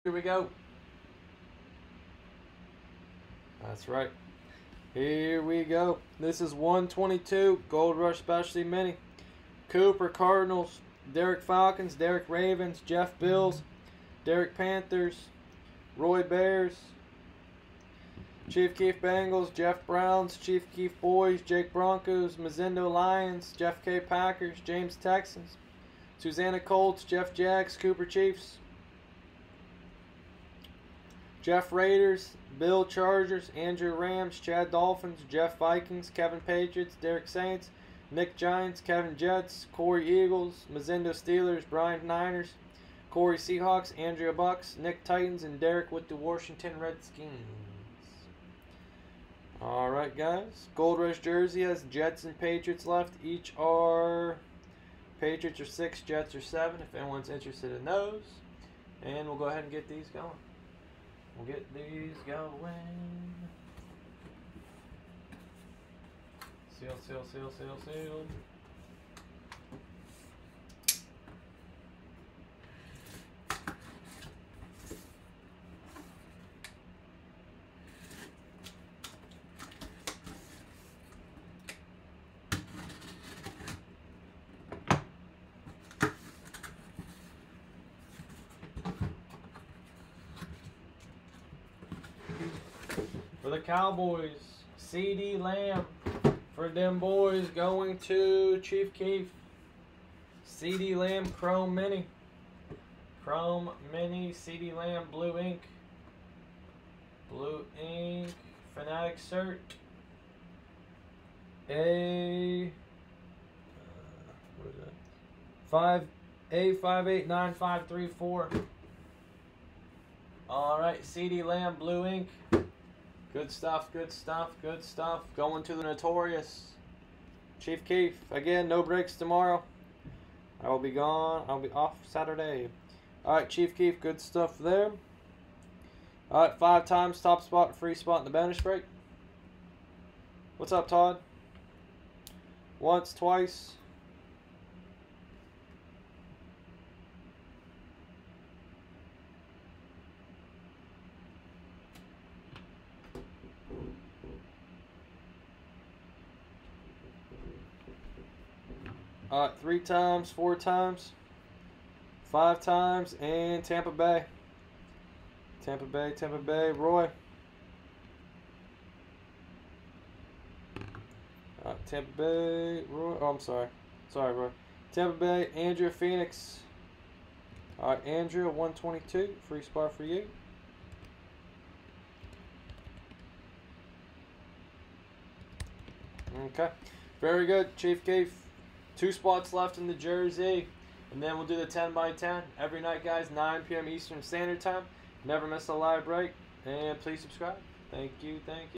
Here we go. That's right. Here we go. This is 122 Gold Rush Specialty Mini. Cooper Cardinals, Derek Falcons, Derek Ravens, Jeff Bills, Derek Panthers, Roy Bears, Chief Keef Bengals, Jeff Browns, Chief Keef Boys, Jake Broncos, Mazindo Lions, Jeff K Packers, James Texans, Susanna Colts, Jeff Jags, Cooper Chiefs, Jeff Raiders, Bill Chargers, Andrew Rams, Chad Dolphins, Jeff Vikings, Kevin Patriots, Derek Saints, Nick Giants, Kevin Jets, Corey Eagles, Mazindo Steelers, Brian Niners, Corey Seahawks, Andrea Bucks, Nick Titans, and Derek with the Washington Redskins. Alright guys, Gold Rush jersey has Jets and Patriots left. Each are, Patriots are 6, Jets are 7, if anyone's interested in those. And we'll go ahead and get these going. We'll get these going. Seal, seal, seal, seal, seal. For the Cowboys, CeeDee Lamb. For them boys, going to Chief Keef. CeeDee Lamb Chrome Mini. Chrome Mini, CeeDee Lamb Blue Ink. Blue Ink, Fanatic Cert. What is that? A589534. Alright, CeeDee Lamb Blue Ink. Good stuff, good stuff, good stuff. Going to the Notorious Chief Keef. Again, no breaks tomorrow. I will be gone. I'll be off Saturday. Alright, Chief Keef, good stuff there. Alright, 5 times top spot, free spot in the bonus break. What's up, Todd? Once, twice. Alright, 3 times, 4 times, 5 times, and Tampa Bay. Tampa Bay, Tampa Bay, Roy. Alright, Tampa Bay, Roy. Oh, I'm sorry. Sorry, Roy. Tampa Bay, Andrea Phoenix. Alright, Andrea, 122. Free spot for you. Okay. Very good, Chief Keef. 2 spots left in the jersey, and then we'll do the 10 by 10 every night, guys, 9 p.m. Eastern Standard Time. Never miss a live break, and please subscribe. Thank you, thank you.